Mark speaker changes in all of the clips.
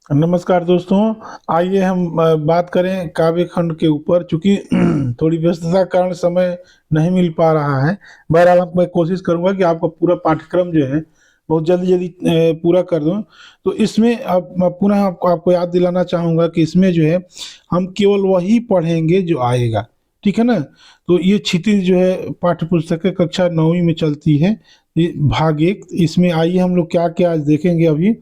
Speaker 1: नमस्कार दोस्तों। आइए हम बात करें काव्य खंड के ऊपर। चूंकि थोड़ी व्यस्तता के कारण समय नहीं मिल पा रहा है। बहरहाल मैं कोशिश करूंगा कि आपका पूरा पाठ्यक्रम जो है बहुत जल्दी जल्दी पूरा कर दूं। तो इसमें अब मैं पुनः आपको याद दिलाना चाहूंगा कि इसमें जो है हम केवल वही पढ़ेंगे जो आएगा। ठीक है ना। तो ये क्षितिज जो है पाठ्य पुस्तक कक्षा 9वीं में चलती है। ये भाग एक। इसमें आइए हम लोग क्या क्या आज देखेंगे अभी।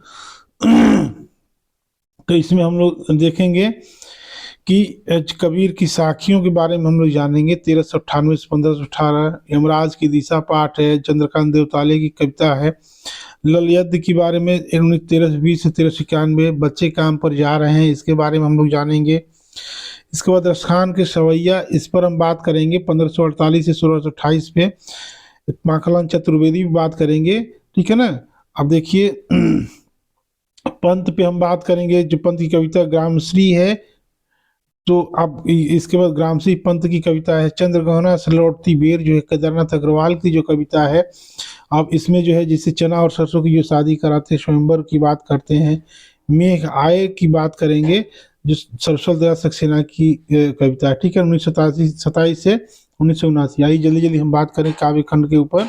Speaker 1: तो इसमें हम लोग देखेंगे कि कबीर की साखियों के बारे में हम लोग जानेंगे। 1398 से 1518 यमराज की दिशा पाठ है। चंद्रकांत देवताले की कविता है। लल यज्ञ के बारे में 1320 से 1391 बच्चे काम पर जा रहे हैं, इसके बारे में हम लोग जानेंगे। इसके बाद रसखान के सवैया, इस पर हम बात करेंगे 1548 से 1628 पे। माखनलाल चतुर्वेदी भी बात करेंगे। ठीक है ना। अब देखिए पंत पे हम बात करेंगे। जो पंत की कविता ग्रामश्री है। तो अब इसके बाद ग्रामश्री पंत की कविता है। चंद्रगहना से लौटती बेर जो है केदारनाथ अग्रवाल की जो कविता है। अब इसमें जो है जिससे चना और सरसों की जो शादी कराते हैं, स्वयंवर की बात करते हैं। मेघ आय की बात करेंगे, जो सरस्वती दयाल सक्सेना की कविता है। ठीक है, 1927 से 1979। आइए जल्दी जल्दी हम बात करें काव्य खंड के ऊपर।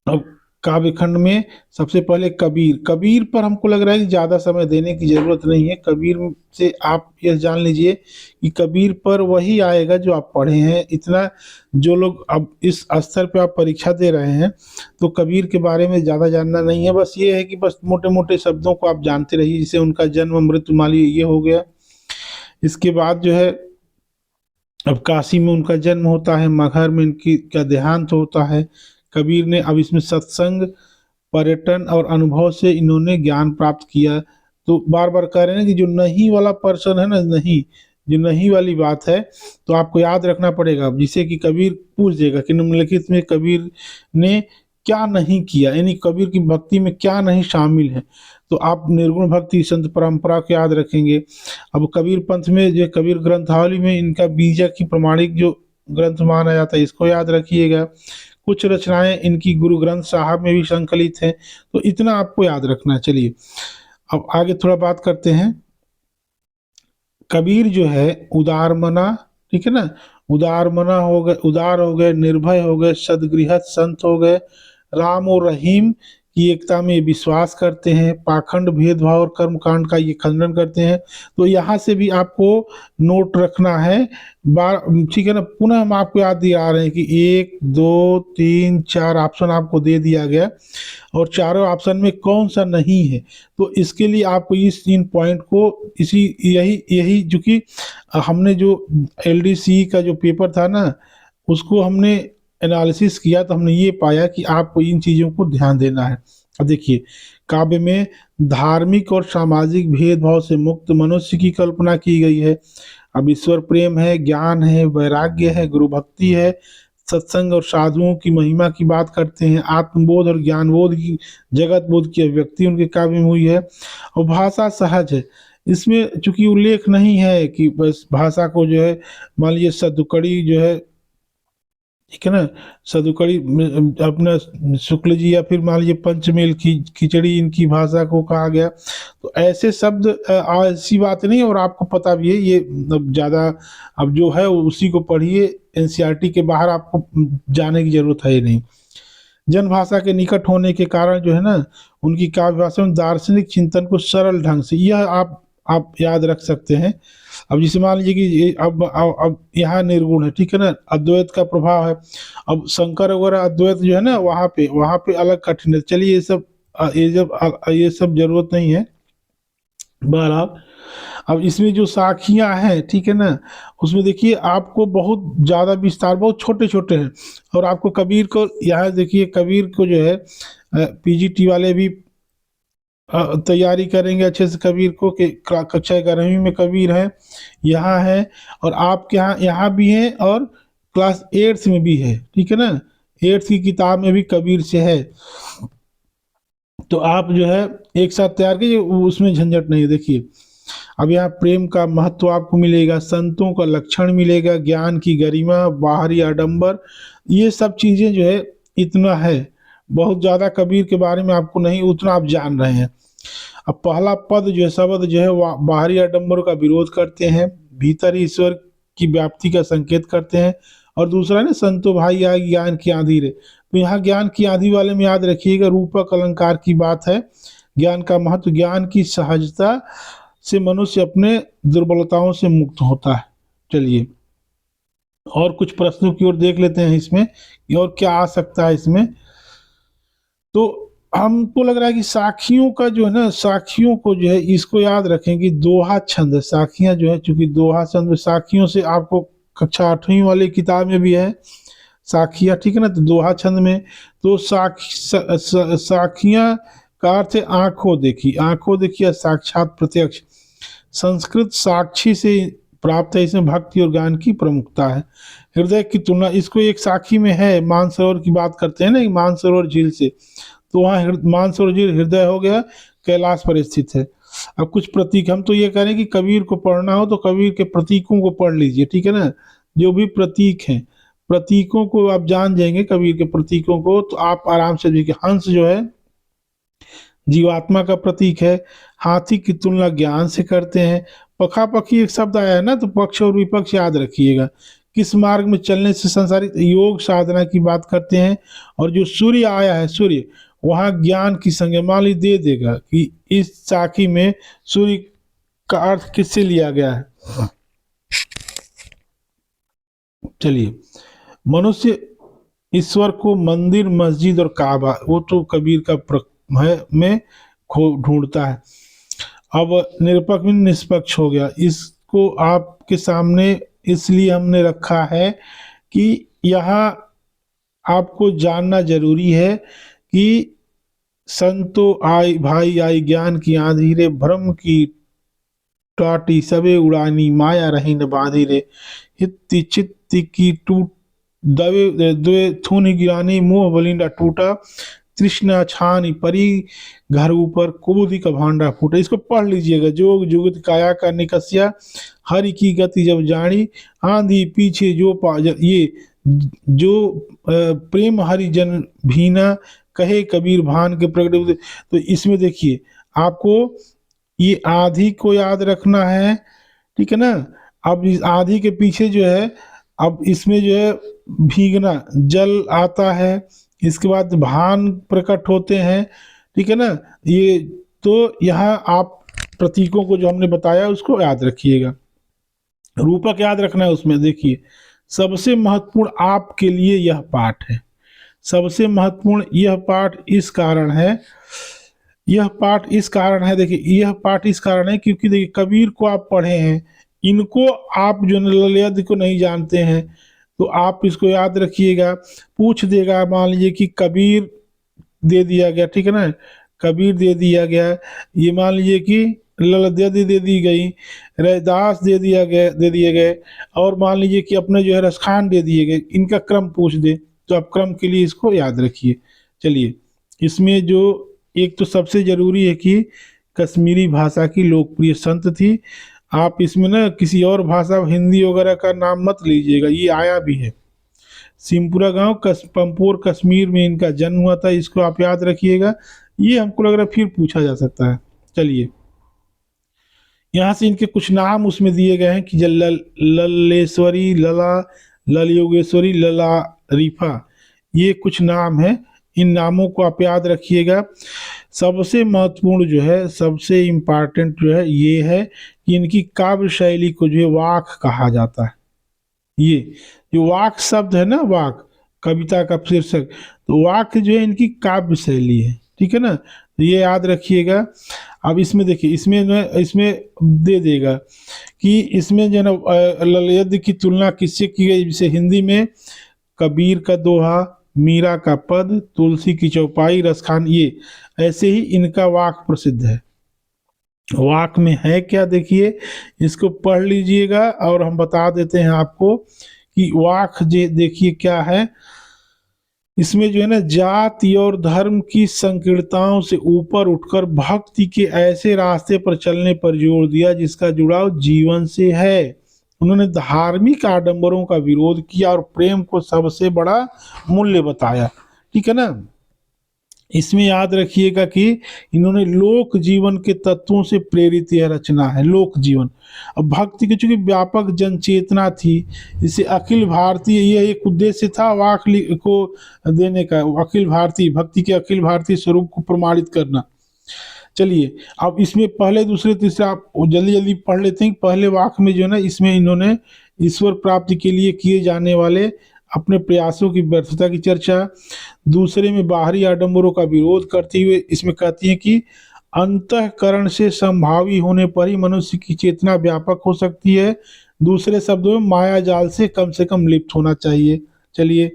Speaker 1: अब काव्य खंड में सबसे पहले कबीर। कबीर पर हमको लग रहा है कि ज़्यादा समय देने की जरूरत नहीं है। कबीर से आप यह जान लीजिए कि कबीर पर वही आएगा जो आप पढ़े हैं। इतना जो लोग अब इस स्तर पे आप परीक्षा दे रहे हैं, तो कबीर के बारे में ज़्यादा जानना नहीं है। बस ये है कि बस मोटे मोटे शब्दों को आप जानते रहिए। जैसे उनका जन्म, मृत्यु, मान लीजिए ये हो गया। इसके बाद जो है अब काशी में उनका जन्म होता है, मगहर में इनकी का देहांत होता है। कबीर ने अब इसमें सत्संग, पर्यटन और अनुभव से इन्होंने ज्ञान प्राप्त किया। तो बार बार कह रहे हैं कि जो नहीं वाला पर्सन है ना, नहीं, जो नहीं वाली बात है, तो आपको याद रखना पड़ेगा। जिसे कि कबीर पूछ देगा कि निम्नलिखित में कबीर ने क्या नहीं किया, यानी कबीर की भक्ति में क्या नहीं शामिल है। तो आप निर्गुण भक्ति संत परंपरा को याद रखेंगे। अब कबीर पंथ में जो कबीर ग्रंथावली में इनका बीजक की प्रमाणिक जो ग्रंथ माना जाता है, इसको याद रखिएगा। कुछ रचनाएं इनकी गुरु ग्रंथ साहब में भी संकलित हैं। तो इतना आपको याद रखना है। चलिए अब आगे थोड़ा बात करते हैं। कबीर जो है उदार मना, ठीक है ना, उदार मना हो गए, उदार हो गए, निर्भय हो गए, सदगृहस्थ संत हो गए, राम और रहीम की एकता में विश्वास करते हैं, पाखंड भेदभाव और कर्मकांड का ये खंडन करते हैं। तो यहाँ से भी आपको नोट रखना है। बार ठीक है ना। पुनः हम आपको याद दिला रहे हैं कि 1 2 3 4 ऑप्शन आपको दे दिया गया, और चारों ऑप्शन में कौन सा नहीं है। तो इसके लिए आपको इस इन पॉइंट को इसी यही यही जो कि हमने जो एलडीसी का जो पेपर था ना, उसको हमने एनालिसिस किया, तो हमने ये पाया कि आपको इन चीज़ों को ध्यान देना है। अब देखिए काव्य में धार्मिक और सामाजिक भेदभाव से मुक्त मनुष्य की कल्पना की गई है। अब ईश्वर प्रेम है, ज्ञान है, वैराग्य है, गुरु भक्ति है, सत्संग और साधुओं की महिमा की बात करते हैं। आत्मबोध और ज्ञानबोध की, जगत बोध की अभिव्यक्ति उनके काव्य में हुई है। और भाषा सहज है। इसमें चूंकि उल्लेख नहीं है कि बस भाषा को जो है, मान लीजिए सदुकड़ी जो है, ठीक है ना, सदुकड़ी अपना शुक्ल जी, या फिर मान लीजिए पंचमेल की खिचड़ी इनकी भाषा को कहा गया। तो ऐसे शब्द ऐसी बात नहीं है। और आपको पता भी है ये अब ज़्यादा अब जो है उसी को पढ़िए। एनसीईआरटी के बाहर आपको जाने की जरूरत है ही नहीं। जनभाषा के निकट होने के कारण जो है ना, उनकी काव्य भाषा में दार्शनिक चिंतन को सरल ढंग से, यह आप याद रख सकते हैं। अब जैसे मान लीजिए कि अब यहाँ निर्गुण है, ठीक है ना, अद्वैत का प्रभाव है। अब शंकर वगैरह अद्वैत जो है ना, वहाँ पे अलग कठिन है। चलिए ये सब जरूरत नहीं है। बहरहाल अब इसमें जो साखियां हैं, ठीक है ना, उसमें देखिए आपको बहुत ज़्यादा विस्तार, बहुत छोटे छोटे हैं। और आपको कबीर को यहाँ देखिए, कबीर को जो है पीजीटी वाले भी तैयारी करेंगे अच्छे से। कबीर को कि कक्षा 11वीं में कबीर है, यहाँ है, और आपके यहाँ यहाँ भी है, और क्लास 8 में भी है। ठीक है ना, 8 की किताब में भी कबीर से है। तो आप जो है एक साथ तैयार कीजिए, उसमें झंझट नहीं है। देखिए अब यहाँ प्रेम का महत्व आपको मिलेगा, संतों का लक्षण मिलेगा, ज्ञान की गरिमा, बाहरी आडंबर, ये सब चीज़ें जो है, इतना है। बहुत ज़्यादा कबीर के बारे में आपको नहीं, उतना आप जान रहे हैं। अब पहला पद जो है, शब्द जो है बाहरी आडंबरों का विरोध करते हैं, भीतर ही ईश्वर की व्याप्ति का संकेत करते हैं। और दूसरा ना, संतो भाई आए ज्ञान की आंधी रे, तो यहाँ ज्ञान की आंधी वाले में याद रखिएगा रूपक अलंकार की बात है। ज्ञान का महत्व, ज्ञान की सहजता से मनुष्य अपने दुर्बलताओं से मुक्त होता है। चलिए और कुछ प्रश्नों की ओर देख लेते हैं इसमें, और क्या आ सकता है इसमें। तो हमको लग रहा है कि साखियों का जो है ना, साखियों को जो है इसको याद रखें कि दोहा छंद, साखियां जो है, चूंकि दोहा छंद साखियों से आपको कक्षा 8वीं वाली किताब में भी है साखियां, ठीक है ना। तो दोहा छंद में तो साखियां का अर्थ है आंखों देखी, आंखों देखी या साक्षात प्रत्यक्ष। संस्कृत साक्षी से प्राप्त है, इसमें भक्ति और ज्ञान की प्रमुखता है। हृदय की तुलना, इसको एक साखी में है, मानसरोवर की बात करते हैं ना, मानसरोवर झील से, तो वहाँ मानसरोवर झील हृदय हो गया, कैलाश पर स्थित है। अब कुछ प्रतीक, हम तो ये कह रहे हैं कि कबीर को पढ़ना हो तो कबीर के प्रतीकों को पढ़ लीजिए, ठीक है ना। जो भी प्रतीक हैं, प्रतीकों को आप जान जाएंगे, कबीर के प्रतीकों को, तो आप आराम से देखिए। हंस जो है जीवात्मा का प्रतीक है, हाथी की तुलना ज्ञान से करते हैं। पखापखी एक शब्द आया है ना, तो पक्ष और विपक्ष याद रखिएगा। किस मार्ग में चलने से संसारित, योग साधना की बात करते हैं। और जो सूर्य आया है, सूर्य वहां ज्ञान की संज्ञा मान ली दे देगा कि इस साखी में सूर्य का अर्थ किससे लिया गया है। चलिए, मनुष्य ईश्वर को मंदिर, मस्जिद और काबा, वो तो कबीर का में खो ढूंढता है। अब निरपक्ष में निष्पक्ष हो गया, इसको आपके सामने इसलिए हमने रखा है कि यहाँ आपको जानना जरूरी है कि संतो आई भाई आई ज्ञान की आंधी रे, भ्रम की टाटी सबे उड़ानी, माया रही न बांधी रे, हित्ती चित्ती की टूट दवे द्वे थूनी गिरानी, मोह बलिंडा टूटा, तृष्णा छानी परी, घर ऊपर कुबुद्धि का भांडा फूटा। इसको पढ़ लीजिएगा। जोग जुगत काया का निकस्या, हरि की गति जब जानी, आंधी पीछे जो ये जो प्रेम हरि जन भीना, कहे कबीर भान के प्रगट। तो इसमें देखिए आपको ये आंधी को याद रखना है, ठीक है ना। अब इस आंधी के पीछे जो है, अब इसमें जो है भीगना, जल आता है, इसके बाद भान प्रकट होते हैं, ठीक है ना। ये तो यहाँ आप प्रतीकों को जो हमने बताया उसको याद रखिएगा। रूपक याद रखना है उसमें। देखिए सबसे महत्वपूर्ण आपके लिए यह पाठ है, सबसे महत्वपूर्ण यह पाठ इस कारण है, यह पाठ इस कारण है, देखिए यह पाठ इस कारण है क्योंकि देखिए कबीर को आप पढ़े हैं, इनको आप जो ललित को नहीं जानते हैं, तो आप इसको याद रखिएगा। पूछ देगा, मान लीजिए कि कबीर दे दिया गया, ठीक है ना, कबीर दे दिया गया, ये मान लीजिए कि ललद्यद दे दी गई, रैदास दे दिए गए, और मान लीजिए कि अपने जो है रसखान दे दिए गए, इनका क्रम पूछ दे, तो आप क्रम के लिए इसको याद रखिए। चलिए इसमें जो एक तो सबसे जरूरी है कि कश्मीरी भाषा की लोकप्रिय संत थी। आप इसमें ना किसी और भाषा, हिंदी वगैरह का नाम मत लीजिएगा, ये आया भी है। सिमपुरा गांव पंपोर कश्मीर में इनका जन्म हुआ था, इसको आप याद रखिएगा। ये हमको लग रहा है फिर पूछा जा सकता है। चलिए यहाँ से इनके कुछ नाम उसमें दिए गए हैं कि लल्लेश्वरी, लला, लल योगेश्वरी, लला रीफा, ये कुछ नाम है। इन नामों को आप याद रखिएगा। सबसे महत्वपूर्ण जो है, सबसे इम्पॉर्टेंट जो है ये है कि इनकी काव्य शैली को जो है वाक कहा जाता है। ये जो वाक शब्द है ना, वाक कविता का शीर्षक, तो वाक जो है इनकी काव्य शैली है, ठीक है ना, तो ये याद रखिएगा। अब इसमें देखिए, इसमें दे देगा कि इसमें जो है ललित की तुलना किससे की गई, जैसे हिंदी में कबीर का दोहा, मीरा का पद, तुलसी की चौपाई, रसखान, ये ऐसे ही इनका वाक प्रसिद्ध है। वाक में है क्या, देखिए इसको पढ़ लीजिएगा और हम बता देते हैं आपको कि वाक जे देखिए क्या है। इसमें जो है ना, जाति और धर्म की संकीर्णताओं से ऊपर उठकर भक्ति के ऐसे रास्ते पर चलने पर जोर दिया जिसका जुड़ाव जीवन से है। उन्होंने धार्मिक आडंबरों का विरोध किया और प्रेम को सबसे बड़ा मूल्य बताया, ठीक है ना। इसमें याद रखिएगा कि इन्होंने लोक जीवन के तत्वों से प्रेरित यह रचना है, लोक जीवन। अब भक्ति की चूंकि व्यापक जन चेतना थी, इसे अखिल भारतीय, यह एक उद्देश्य था वाक को देने का, अखिल भारतीय भक्ति के अखिल भारतीय स्वरूप को प्रमाणित करना। चलिए, अब इसमें पहले दूसरे तीसरे आप जल्दी जल्दी पढ़ लेते हैं। पहले वाक में जो है ना, इसमें इन्होंने ईश्वर प्राप्ति के लिए किए जाने वाले अपने प्रयासों की व्यर्थता की चर्चा, दूसरे में बाहरी आडंबरों का विरोध करते हुए इसमें कहती है कि अंतःकरण से संभावी होने पर ही मनुष्य की चेतना व्यापक हो सकती है, दूसरे शब्दों में माया जाल से कम लिप्त होना चाहिए। चलिए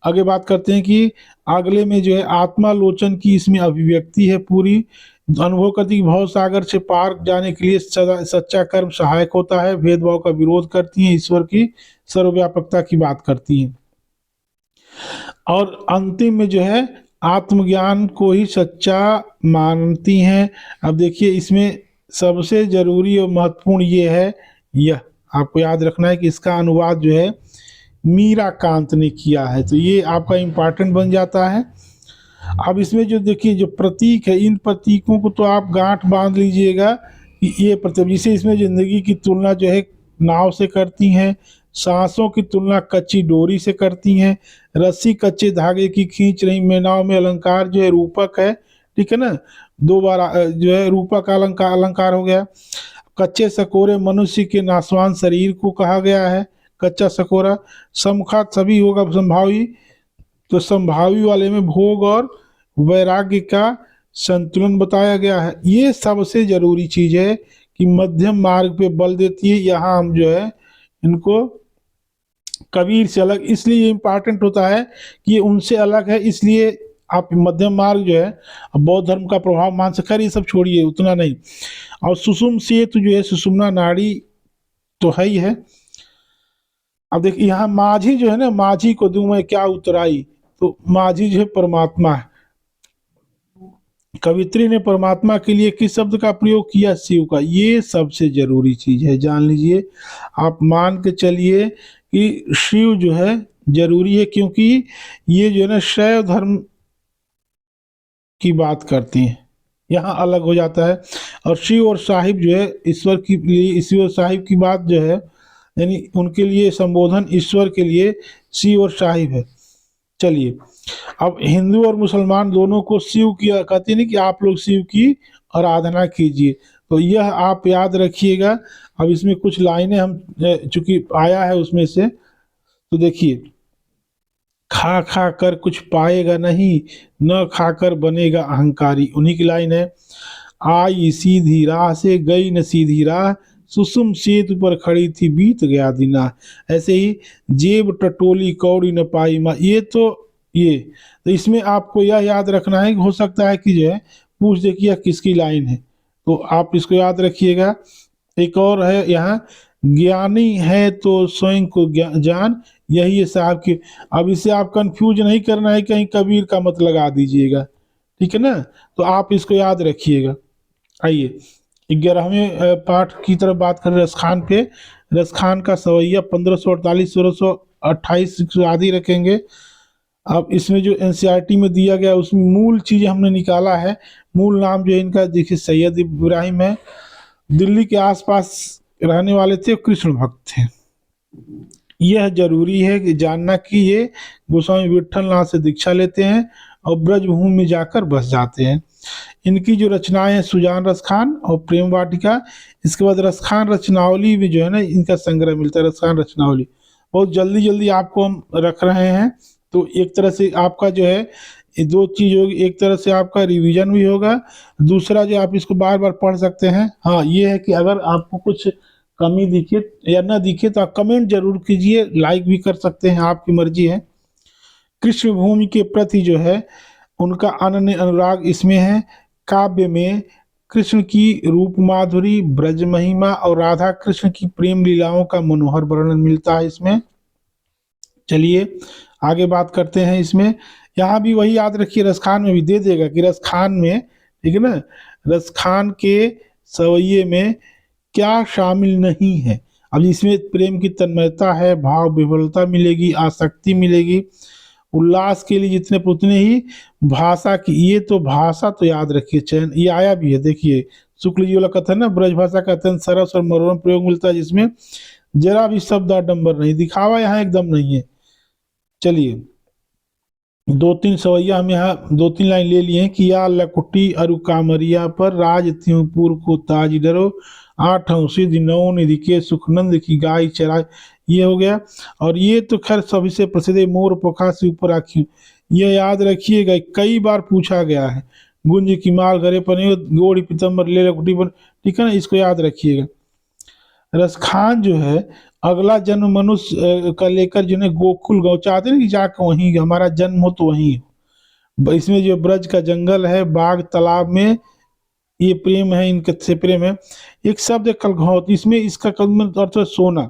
Speaker 1: आगे बात करते हैं कि अगले में जो है आत्मालोचन की इसमें अभिव्यक्ति है पूरी, अनुभव करती कि भव सागर से पार जाने के लिए सदा सच्चा कर्म सहायक होता है, भेदभाव का विरोध करती हैं, ईश्वर की सर्वव्यापकता की बात करती हैं, और अंतिम में जो है आत्मज्ञान को ही सच्चा मानती हैं। अब देखिए इसमें सबसे जरूरी और महत्वपूर्ण ये है, यह आपको याद रखना है कि इसका अनुवाद जो है मीरा कांत ने किया है, तो ये आपका इम्पॉर्टेंट बन जाता है। अब इसमें जो देखिए जो प्रतीक है, इन प्रतीकों को तो आप गांठ बांध लीजिएगा कि ये प्रतीक, जिसे इसमें जिंदगी की तुलना जो है नाव से करती हैं, सांसों की तुलना कच्ची डोरी से करती हैं, रस्सी कच्चे धागे की खींच रही मैं नाव में अलंकार जो है रूपक है, ठीक है ना, दो बार जो है रूपक अलंकार अलंकार हो गया। कच्चे सकोरे मनुष्य के नासवान शरीर को कहा गया है, कच्चा सकोरा। समखात सभी होगा संभावी, तो संभावी वाले में भोग और वैराग्य का संतुलन बताया गया है। ये सबसे जरूरी चीज है कि मध्यम मार्ग पे बल देती है। यहाँ हम जो है इनको कबीर से अलग इसलिए इम्पॉर्टेंट होता है कि ये उनसे अलग है, इसलिए आप मध्यम मार्ग जो है बौद्ध धर्म का प्रभाव मान सकते हैं, ये सब छोड़िए उतना नहीं। और सुषुम सेतु जो है सुषुम्ना नाड़ी तो है ही है। अब देखिए यहाँ माझी जो है ना, माझी को दूं मैं क्या उतराई, तो माझी जो है परमात्मा है। कवित्री ने परमात्मा के लिए किस शब्द का प्रयोग किया, शिव का। ये सबसे जरूरी चीज है, जान लीजिए। आप मान के चलिए कि शिव जो है जरूरी है, क्योंकि ये जो है ना शैव धर्म की बात करती हैं, यहाँ अलग हो जाता है। और शिव और साहिब जो है ईश्वर की लिए, ईश्वर साहिब की बात जो है यानी उनके लिए संबोधन ईश्वर के लिए शिव और साहिब है। चलिए, अब हिंदू और मुसलमान दोनों को शिव की कहते नहीं कि आप लोग शिव की आराधना कीजिए, तो यह आप याद रखिएगा। अब इसमें कुछ लाइनें हम चूंकि आया है उसमें से, तो देखिए, खा खा कर कुछ पाएगा नहीं, न खाकर बनेगा अहंकारी, उन्हीं की लाइन है। आई सीधी राह से गई न सीधी राह, सुसुम सेतु पर खड़ी थी बीत गया दिना। ऐसे ही जेब टटोली कौड़ी न पाई माँ, ये तो इसमें आपको यह याद रखना है कि हो सकता है कि जो है पूछ दे कि यह किसकी लाइन है, तो आप इसको याद रखिएगा। एक और है यहाँ, ज्ञानी है तो स्वयं को जान, यही है साहब की। अब इसे आप कंफ्यूज नहीं करना है, कहीं कबीर का मत लगा दीजिएगा, ठीक है ना, तो आप इसको याद रखिएगा। आइए 11वें पाठ की तरफ बात करें, रसखान पे। रसखान का सवैया 1548 1628 आदि रखेंगे। अब इसमें जो एनसीईआरटी में दिया गया उसमें मूल चीज हमने निकाला है। मूल नाम जो है इनका देखिए सैयद इब्राहिम है, दिल्ली के आसपास रहने वाले थे, कृष्ण भक्त थे। यह जरूरी है कि जानना कि ये गोस्वामी विट्ठल नाथ से दीक्षा लेते हैं और ब्रजभूमि में जाकर बस जाते हैं। इनकी जो रचनाएं हैं सुजान रसखान और प्रेम वाटिका, इसके बाद रसखान रचनावली में जो है ना इनका संग्रह मिलता है, रसखान रचनावली। बहुत जल्दी जल्दी आपको हम रख रहे हैं, तो एक तरह से आपका जो है ये दो चीज होगी, एक तरह से आपका रिवीजन भी होगा, दूसरा जो आप इसको बार बार पढ़ सकते हैं। हाँ ये है कि अगर आपको कुछ कमी दिखे या ना दिखे तो आप कमेंट जरूर कीजिए, लाइक भी कर सकते हैं, आपकी मर्जी है। कृष्ण भूमि के प्रति जो है उनका अनन्य अनुराग इसमें है। काव्य में कृष्ण की रूप माधुरी, ब्रज महिमा और राधा कृष्ण की प्रेम लीलाओं का मनोहर वर्णन मिलता है इसमें। चलिए आगे बात करते हैं। इसमें यहाँ भी वही याद रखिए, रसखान में भी दे देगा कि रसखान में, ठीक है ना, रसखान के सवैये में क्या शामिल नहीं है। अब इसमें प्रेम की तन्मयता है, भाव विफलता मिलेगी, आसक्ति मिलेगी, उल्लास के लिए जितने उतने ही भाषा की, ये तो भाषा तो याद रखिए चयन, ये आया भी है, देखिए शुक्ल जी वाला कथन ना, ब्रज भाषा का अत्यंत सरस और मनोरम प्रयोग मिलता है जिसमें जरा भी शब्द आडंबर नहीं, दिखावा यहाँ एकदम नहीं है। चलिए दो तीन सवैया हम यहाँ दो तीन लाइन ले लिए हैं कि या लकुटी अरु कामरिया पर राज त्योपुर को ताज डरो, आठ सिद्ध नौ निधि के सुखनंद की गाय चराय, ये हो गया। और ये तो खैर सभी से प्रसिद्ध है, मोर पोखा से ऊपर आखियों, ये याद रखिएगा, कई बार पूछा गया है। गुंज की माल घरे पने गोड़ी पीतम्बर ले लकुटी पर, ठीक है ना, इसको याद रखिएगा। रसखान जो है अगला जन्म मनुष्य का लेकर जिन्हें गोकुल गौ चाहते हैं कि जाकर वहीं हमारा जन्म हो तो वहीं हो। इसमें जो ब्रज का जंगल है, बाग तालाब में ये प्रेम है, इनके से प्रेम है। एक शब्द है कलघौत, इसमें इसका अर्थ है सोना।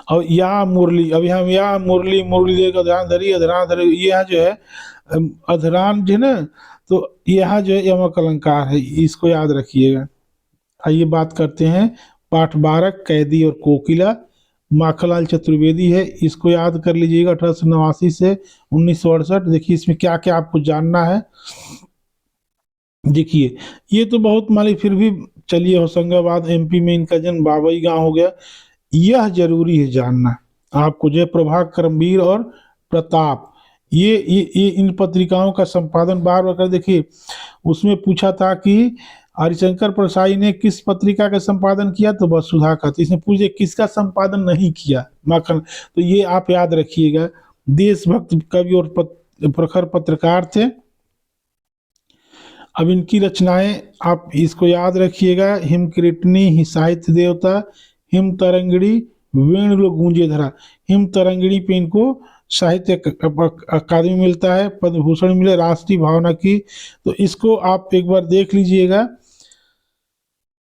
Speaker 1: और या मुरली, अभी हम या मुरली मुरली देकर ध्यान धरी अधरान धरी, ये यहाँ जो है अधरान जो है ना, तो यहाँ जो है यमक अलंकार है, इसको याद रखिएगा। आइए बात करते हैं पाठ 12 कैदी और कोकिला, माखनलाल चतुर्वेदी है, इसको याद कर लीजिएगा, 1889 से 1968। देखिए इसमें क्या क्या आपको जानना है। देखिए ये तो बहुत मालिक, फिर भी चलिए, होशंगाबाद एमपी में इनका जन्म बाबई गांव हो गया, यह जरूरी है जानना आपको। जयप्रभा, करमवीर और प्रताप, ये इन पत्रिकाओं का संपादन बार बार कर, देखिए उसमें पूछा था कि हरिशंकर प्रसाई ने किस पत्रिका का संपादन किया, तो वसुधा का। तो इसने पूछे किसका संपादन नहीं किया, माखन, तो ये आप याद रखिएगा। देशभक्त कवि और प्रखर पत्रकार थे। अब इनकी रचनाएं आप इसको याद रखिएगा, हिमकृतनी ही साहित्य देवता, हिम तरंगिणी वेणु गूंजे धरा, हिम तरंगिणी पे इनको साहित्य अकादमी मिलता है, पद्म भूषण मिले, राष्ट्रीय भावना की, तो इसको आप एक बार देख लीजिएगा।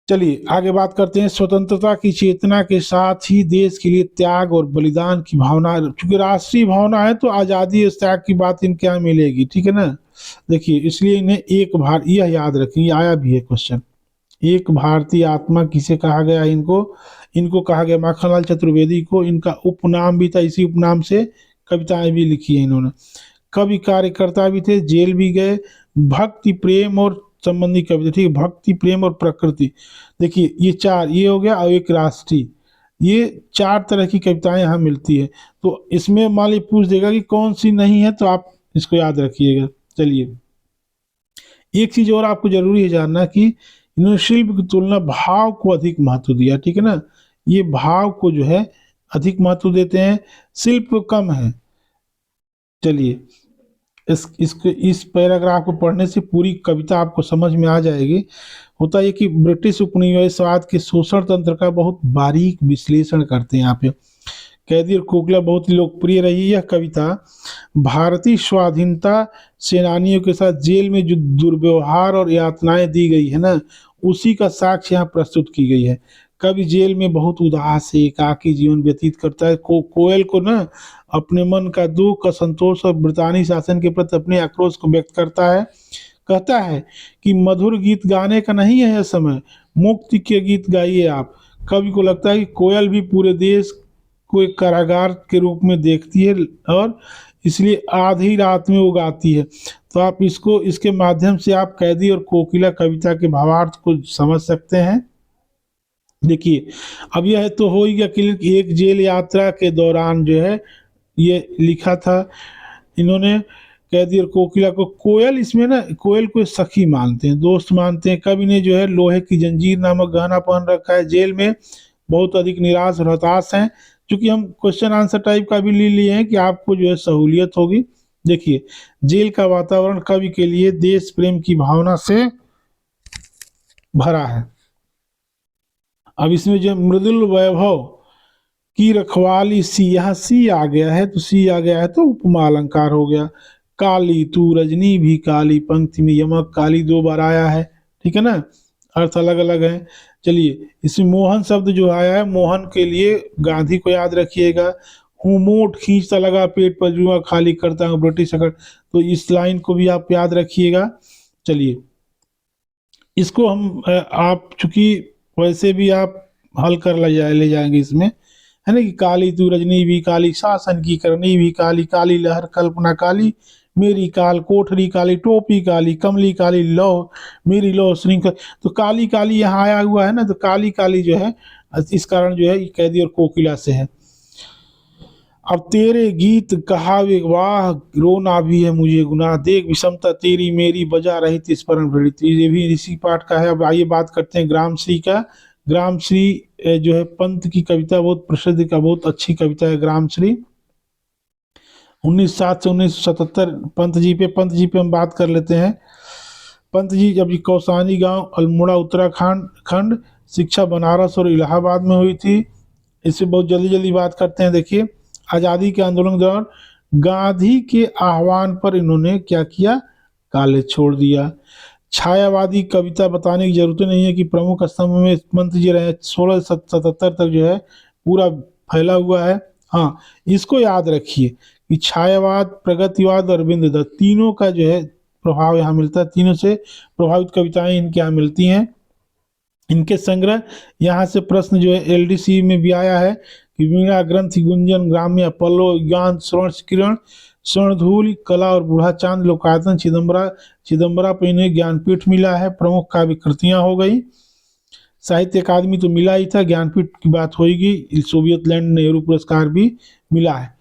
Speaker 1: चलिए आगे बात करते हैं। स्वतंत्रता की चेतना के साथ ही देश के लिए त्याग और बलिदान की भावना, चूंकि राष्ट्रीय भावना है तो आज़ादी और त्याग की बात इनके यहाँ मिलेगी, ठीक है ना। देखिए इसलिए इन्हें एक भारत, यह याद रखेंगे, आया भी है क्वेश्चन, एक भारतीय आत्मा किसे कहा गया, इनको इनको कहा गया माखनलाल चतुर्वेदी को। इनका उपनाम भी था, इसी उपनाम से कविताएं भी लिखी है इन्होंने। कवि कार्यकर्ता भी थे, जेल भी गए। भक्ति प्रेम और संबंधी कविता, ठीक है, भक्ति प्रेम और प्रकृति, देखिए ये चार, ये हो गया, और एक राष्ट्रीय, ये चार तरह की कविताएं यहाँ मिलती है। तो इसमें मान ली पूछ देगा कि कौन सी नहीं है, तो आप इसको याद रखिएगा। चलिए एक चीज और आपको जरूरी है जानना कि इन्होंने शिल्प की तुलना भाव को अधिक महत्व दिया, ठीक है ना, ये भाव को जो है अधिक महत्व देते हैं, शिल्प कम है। चलिए इस पैराग्राफ को पढ़ने से पूरी कविता आपको समझ में आ जाएगी। होता है कि ब्रिटिश उपनिवेशवाद के शोषण तंत्र का बहुत बारीक विश्लेषण करते हैं यहाँ पे। कैदी और कोकिला बहुत ही लोकप्रिय रही यह कविता। भारतीय स्वाधीनता सेनानियों के साथ जेल में जो दुर्व्यवहार और यातनाएं दी गई है ना, उसी का साक्ष्य यहाँ प्रस्तुत की गई है। कवि जेल में बहुत उदास है, एकाकी जीवन व्यतीत करता है। कोयल को ना अपने मन का दुख, असंतोष और ब्रितानी शासन के प्रति अपने आक्रोश को व्यक्त करता है। कहता है कि मधुर गीत गाने का नहीं है यह समय, मुक्ति के गीत गाइए आप। कवि को लगता है कि कोयल भी पूरे देश को एक कारागार के रूप में देखती है और इसलिए आधी रात में वो गाती है। तो आप इसको, इसके माध्यम से आप कैदी और कोकिला कविता के भावार्थ को समझ सकते हैं। देखिए अब यह तो हो ही गया क्लियर कि एक जेल यात्रा के दौरान जो है ये लिखा था इन्होंने, कैदी और कोकिला को। कोयल इसमें ना, कोयल को सखी मानते हैं, दोस्त मानते हैं। कवि ने जो है लोहे की जंजीर नामक गहना पहन रखा है, जेल में बहुत अधिक निराश और हताश हैं। क्योंकि हम क्वेश्चन आंसर टाइप का भी ले लिए हैं कि आपको जो है सहूलियत होगी। देखिए जेल का वातावरण कवि के लिए देश प्रेम की भावना से भरा है। अब इसमें जो मृदुल वैभव की रखवाली, सी, यहाँ सी आ गया है, तो सी आ गया है तो उपमा अलंकार हो गया। काली तू रजनी भी काली, पंक्ति में यमक काली दो बार आया है, ठीक है ना, अर्थ अलग अलग है। चलिए इसमें मोहन शब्द जो आया है, मोहन के लिए गांधी को याद रखिएगा। हूँ मोट खींचता लगा पेट पर जुआ खाली करता हूँ ब्रिटिश अगर, तो इस लाइन को भी आप याद रखिएगा। चलिए इसको हम आप चूंकि वैसे भी आप हल कर ले जाएंगे इसमें, है ना, कि काली तू रजनी भी काली, शासन की करनी भी काली, काली लहर कल्पना काली, मेरी काल कोठरी काली, टोपी काली, कमली काली, लो मेरी लो श्रृंखल। तो काली काली यहाँ आया हुआ है ना, तो काली काली जो है इस कारण जो है ये कैदी और कोकिला से है। अब तेरे गीत कहावे वाह, रोना भी है मुझे गुनाह, देख विषमता तेरी मेरी बजा रही थी स्मरण भरी। तो ये भी इसी पाठ का है। अब आइए बात करते हैं ग्रामश्री का। ग्रामश्री जो है पंत की कविता, बहुत प्रसिद्ध का बहुत अच्छी कविता है ग्रामश्री। 1907 से 1977 पंत जी पे हम बात कर लेते हैं। पंत जी जब कौसानी गांव अल्मोड़ा उत्तराखंड खंड, शिक्षा बनारस और इलाहाबाद में हुई थी। इससे बहुत जल्दी जल्दी बात करते हैं। देखिए, आज़ादी के आंदोलन के दौरान गांधी के आह्वान पर इन्होंने क्या किया, कॉलेज छोड़ दिया। छायावादी कविता बताने की जरूरत नहीं है कि प्रमुख स्तंभ में पंत जी रहे, 1677 तक जो है पूरा फैला हुआ है। हाँ, इसको याद रखिए कि छायावाद, प्रगतिवाद और अरविंद दत्त तीनों का जो है प्रभाव यहाँ मिलता है। तीनों से प्रभावित कविताएं इनके यहाँ मिलती हैं। इनके संग्रह यहाँ से प्रश्न जो है एलडीसी में भी आया है कि वीणा ग्रंथ गुंजन ग्राम्य पल्लव ज्ञान श्रवण किरण स्वर्णधूल कला और बूढ़ा चांद लोकायतन चिदम्बरा पे इन्हें ज्ञानपीठ मिला है। प्रमुख काव्य कृतियां हो गई। साहित्य अकादमी तो मिला ही था, ज्ञानपीठ की बात होगी। सोवियत लैंड नेहरू पुरस्कार भी मिला है।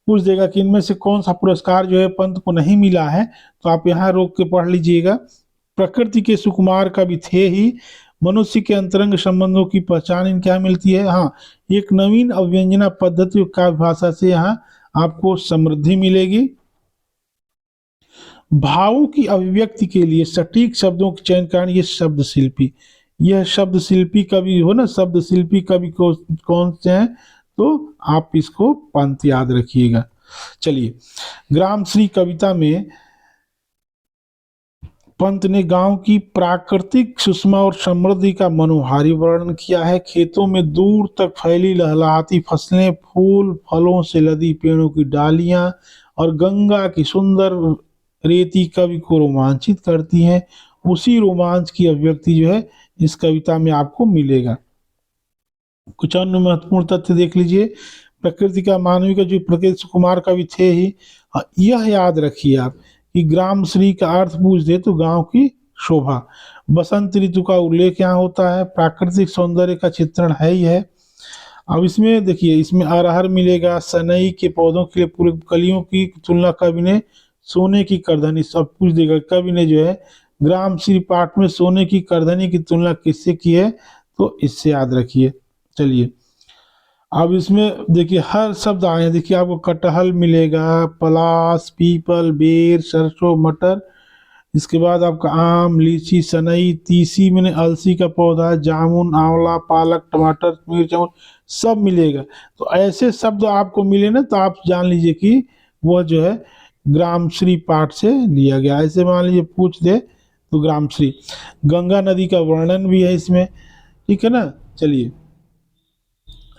Speaker 1: पूछ देगा कि इनमें से कौन सा पुरस्कार जो है पंत को नहीं मिला है, तो आप यहाँ रोक के पढ़ लीजिएगा। प्रकृति के सुकुमार कवि थे ही, मनुष्य के अंतरंग संबंधों की पहचान इनके यहाँ मिलती है। हाँ, एक नवीन अव्यंजना पद्धति और काव्य भाषा से यहाँ आपको समृद्धि मिलेगी। भावों की अभिव्यक्ति के लिए सटीक शब्दों के चयन कारण ये शब्द शिल्पी, यह शब्द शिल्पी कवि हो ना, शब्द शिल्पी कवि को कौन से हैं, तो आप इसको पंत याद रखिएगा। चलिए, ग्रामश्री कविता में पंत ने गांव की प्राकृतिक सुषमा और समृद्धि का मनोहारी वर्णन किया है। खेतों में दूर तक फैली लहलहाती फसलें, फूल फलों से लदी पेड़ों की डालियां और गंगा की सुंदर रेती कवि को रोमांचित करती हैं। उसी रोमांच की अभिव्यक्ति जो है इस कविता में आपको मिलेगा। कुछ अन्य महत्वपूर्ण तथ्य देख लीजिए। प्रकृति का मानवी का जो प्रकृति सुकुमार कवि थे ही, यह याद रखिए आप कि ग्रामश्री का अर्थ पूछ दे तो गांव की शोभा। बसंत ऋतु का उल्लेख यहाँ होता है। प्राकृतिक सौंदर्य का चित्रण है ही है। अब इसमें देखिए, इसमें अरहर मिलेगा, सनई के पौधों के लिए पूरे कलियों की तुलना कवि ने सोने की करधनी, सब पूछ देगा कवि ने जो है ग्रामश्री पाठ में सोने की करधनी की तुलना किससे की है, तो इससे याद रखिए। चलिए, अब इसमें देखिए हर शब्द आए हैं। देखिए, आपको कटहल मिलेगा, पलास, पीपल, बेर, सरसों, मटर। इसके बाद आपका आम, लीची, सनई, तीसी मैंने अलसी का पौधा, जामुन, आंवला, पालक, टमाटर, मिर्च सब मिलेगा। तो ऐसे शब्द आपको मिले ना, तो आप जान लीजिए कि वह जो है ग्रामश्री पाठ से लिया गया। ऐसे मान लीजिए पूछ दे तो ग्रामश्री। गंगा नदी का वर्णन भी है इसमें, ठीक है ना। चलिए,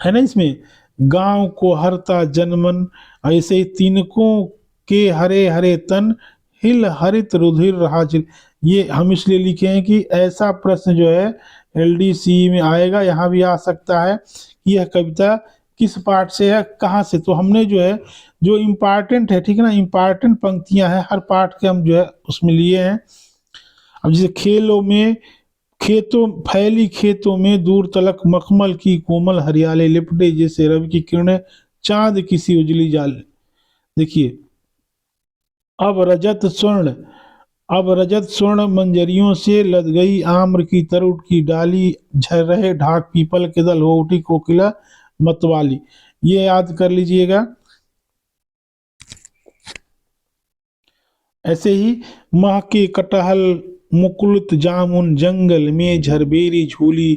Speaker 1: है ना, इसमें गांव को हरता जनमन, ऐसे ही तिनकों के हरे हरे तन, हिल हरित रुधिर रहा चिर। ये हम इसलिए लिखे हैं कि ऐसा प्रश्न जो है एलडीसी में आएगा, यहाँ भी आ सकता है कि यह कविता किस पाठ से है, कहाँ से। तो हमने जो है जो इम्पार्टेंट है, ठीक है ना, इम्पार्टेंट पंक्तियां हैं हर पाठ के, हम जो है उसमें लिए हैं। अब जैसे खेलों में खेतों फैली खेतों में दूर तलक मखमल की कोमल हरियाली लिपटे, जैसे रवि की किरणें चांद किसी उजली जाल। देखिए, अब रजत स्वर्ण अब रजत स्वर्ण मंजरियों से लद गई आम्र की तरुट की डाली, झर रहे ढाक पीपल के दल, हो उठी कोकिला मतवाली। ये याद कर लीजिएगा। ऐसे ही माह के कटहल मुकुलित जामुन, जंगल में झरबेरी झूली,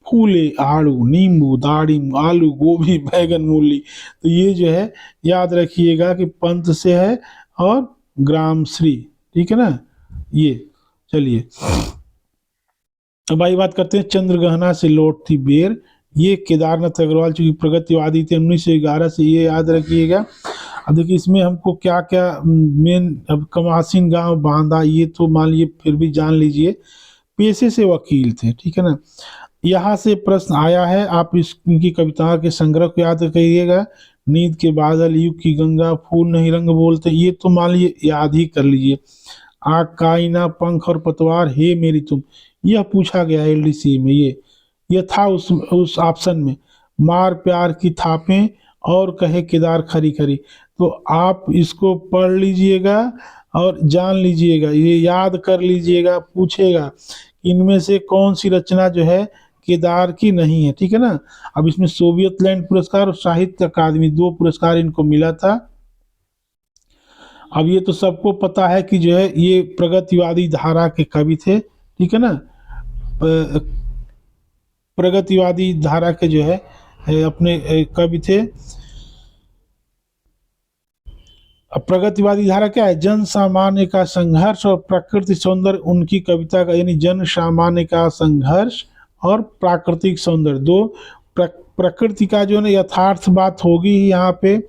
Speaker 1: फूले आड़ू नींबू दाड़िम आलू गोभी बैगन मूली। तो ये जो है याद रखिएगा कि पंत से है और ग्रामश्री, ठीक है ना ये। चलिए, अब आई बात करते हैं चंद्रगहना से लौटती बेर। ये केदारनाथ अग्रवाल चूंकि प्रगतिवादी थे 1911 से, ये याद रखिएगा। अब देखिए इसमें हमको क्या क्या मेन, अब कमासीन गांव बांधा, ये तो मान लीजिए फिर भी जान लीजिए। पेशे से वकील थे, ठीक है ना। यहाँ से प्रश्न आया है, आप इनकी कविताओं के संग्रह को याद करिएगा। नींद के बादल, युग की गंगा, फूल नहीं रंग बोलते, ये तो मान लीजिए याद ही कर लीजिए। आग का आईना, पंख और पतवार, हे मेरी तुम, यह पूछा गया है एलडीसी में। ये था उस ऑप्शन में। मार प्यार की थापें और कहे केदार खरी खरी। तो आप इसको पढ़ लीजिएगा और जान लीजिएगा, ये याद कर लीजिएगा। पूछेगा इनमें से कौन सी रचना जो है केदार की नहीं है, ठीक है ना। अब इसमें सोवियत लैंड पुरस्कार और साहित्य अकादमी 2 पुरस्कार इनको मिला था। अब ये तो सबको पता है कि जो है ये प्रगतिवादी धारा के कवि थे, ठीक है ना। प्रगतिवादी धारा के जो है अपने कवि थे। अब प्रगतिवादी धारा क्या है? जन सामान्य का संघर्ष और प्रकृति सौंदर्य उनकी कविता का, यानी जन सामान्य का संघर्ष और प्राकृतिक सौंदर्य दो। प्रकृति का जो है यथार्थ बात होगी ही यहाँ पे,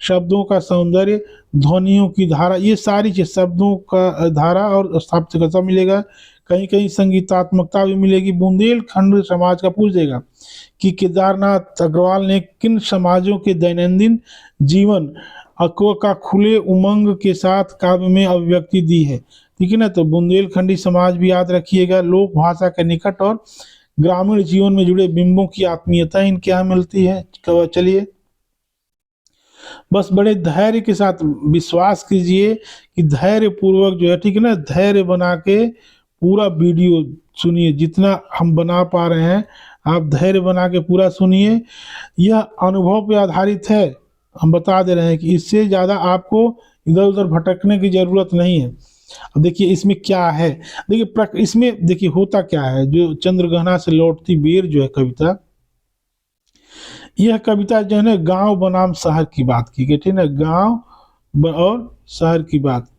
Speaker 1: शब्दों का सौंदर्य, ध्वनियों की धारा, ये सारी चीज, शब्दों का धारा और स्थापत्यता मिलेगा। कहीं कहीं संगीतात्मकता भी मिलेगी। बुंदेलखंड समाज का पूछ देगा कि केदारनाथ अग्रवाल ने किन समाजों के दैनंदिन जीवन का खुले उमंग के साथ काव्य में अभिव्यक्ति दी है, ठीक है ना। तो बुंदेलखंडी समाज भी याद रखिएगा। लोक भाषा के निकट और ग्रामीण जीवन में जुड़े बिंबों की आत्मीयता इनके यहाँ मिलती है। चलिए, बस बड़े धैर्य के साथ विश्वास कीजिए कि धैर्य पूर्वक जो है, ठीक है ना, धैर्य बना के पूरा वीडियो सुनिए। जितना हम बना पा रहे हैं आप धैर्य बना के पूरा सुनिए। यह अनुभव पे आधारित है, हम बता दे रहे हैं कि इससे ज़्यादा आपको इधर उधर भटकने की ज़रूरत नहीं है। अब देखिए इसमें क्या है, देखिए इसमें देखिए होता क्या है। जो चंद्रगहना से लौटती बेर जो है कविता, यह कविता जो है ना गांव बनाम शहर की बात की गई थी ना, गांव और शहर की बात।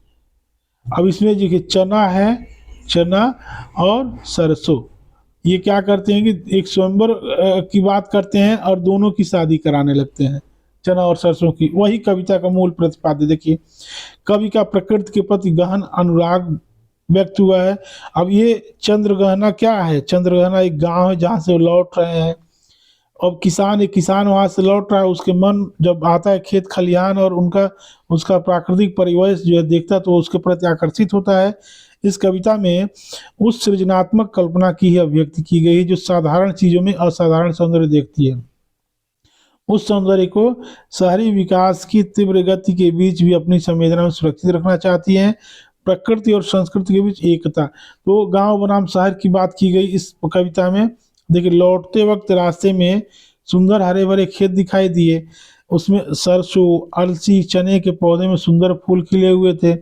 Speaker 1: अब इसमें देखिए चना है, चना और सरसों, ये क्या करते हैं कि एक स्वयंवर की बात करते हैं और दोनों की शादी कराने लगते हैं, चना और सरसों की। वही कविता का मूल प्रतिपाद्य। देखिए कवि का प्रकृति के प्रति गहन अनुराग व्यक्त हुआ है। अब ये चंद्रगहना क्या है? चंद्रगहना एक गांव है जहाँ से वो लौट रहे हैं। अब एक किसान वहां से लौट रहा है, उसके मन जब आता है खेत खलिहान और उसका प्राकृतिक परिवेश जो है देखता है तो उसके प्रति आकर्षित होता है। इस कविता में उस सृजनात्मक कल्पना की ही अभिव्यक्ति की गई है जो साधारण चीजों में असाधारण सौंदर्य देखती है। उस सौंदर्य को शहरी विकास की तीव्र गति के बीच भी अपनी संवेदना में सुरक्षित रखना चाहती है। प्रकृति और संस्कृति के बीच एकता, तो गांव बनाम शहर की बात की गई इस कविता में। देखिए लौटते वक्त रास्ते में सुंदर हरे भरे खेत दिखाई दिए, उसमें सरसों, अलसी, चने के पौधे में सुंदर फूल खिले हुए थे,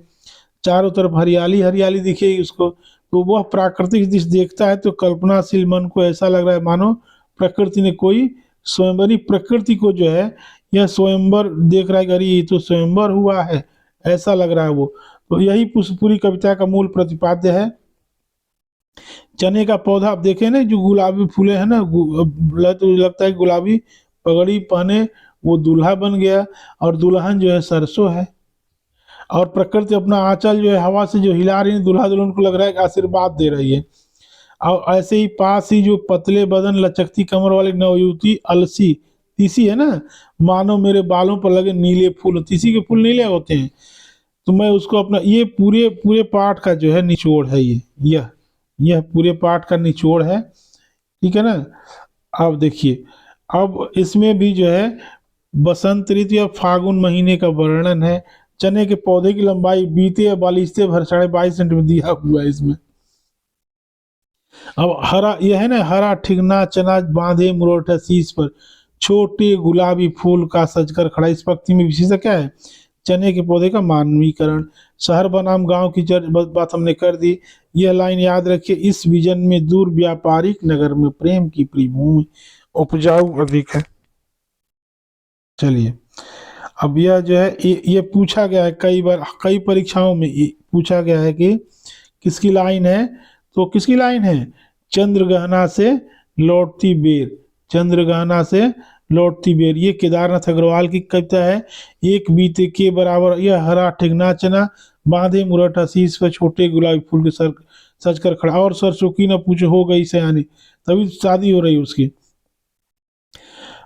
Speaker 1: चारों तरफ हरियाली हरियाली दिखेगी उसको। तो वह प्राकृतिक दृश्य देखता है तो कल्पनाशील मन को ऐसा लग रहा है मानो प्रकृति ने कोई स्वयंवरी, प्रकृति को जो है यह स्वयंवर देख रहा है कि अरे ये तो स्वयंवर हुआ है, ऐसा लग रहा है वो। तो यही पूरी कविता का मूल प्रतिपाद्य है। चने का पौधा आप देखें ना, जो गुलाबी फूले हैं ना, तो लगता है गुलाबी पगड़ी पहने वो दूल्हा बन गया, और दुल्हन जो है सरसों है। और प्रकृति अपना आंचल जो है हवा से जो हिला रही है, दूल्हा दुल्हन को लग रहा है कि आशीर्वाद दे रही है। और ऐसे ही पास ही जो पतले बदन लचकती कमर वाली नवयुवती अलसी, तीसी है ना, मानो मेरे बालों पर लगे नीले फूल, तीसी के फूल नीले होते हैं। तो मैं उसको अपना, ये पूरे पूरे पाठ का जो है निचोड़ है यह पूरे पाठ का निचोड़ है, ठीक है ना। अब देखिए, अब इसमें भी जो है बसंत ऋतु या फागुन महीने का वर्णन है। चने के पौधे की लंबाई बीते या बालिश्ते भर 22.5 सेंटीमीटर दिया हुआ है इसमें। अब हरा, यह है ना, हरा ठिगना चना बांधे मुरोटा शीश पर, छोटे गुलाबी फूल का सजकर खड़ा। इस पंक्ति में विशेषता क्या है? चने के पौधे का मानवीकरण। शहर बनाम गांव की बात हमने कर दी। यह लाइन याद रखिए, इस विजन में दूर व्यापारिक नगर में प्रेम की प्रियभूमि उपजाऊ अधिक है। चलिए, अब यह जो है ये पूछा गया है कई बार, कई परीक्षाओं में पूछा गया है कि किसकी लाइन है। तो किसकी लाइन है? चंद्रगहना से लौटती बेर, चंद्रगहना से लौटती बेर, ये केदारनाथ अग्रवाल की कविता है। एक बीते के बराबर, यह हरा ठिगना चना बांधे मुरट शीश पर छोटे गुलाबी फूल के सर सज कर खड़ा, और सरसों की न पूछे हो गई सयानी, तभी शादी हो रही है उसकी।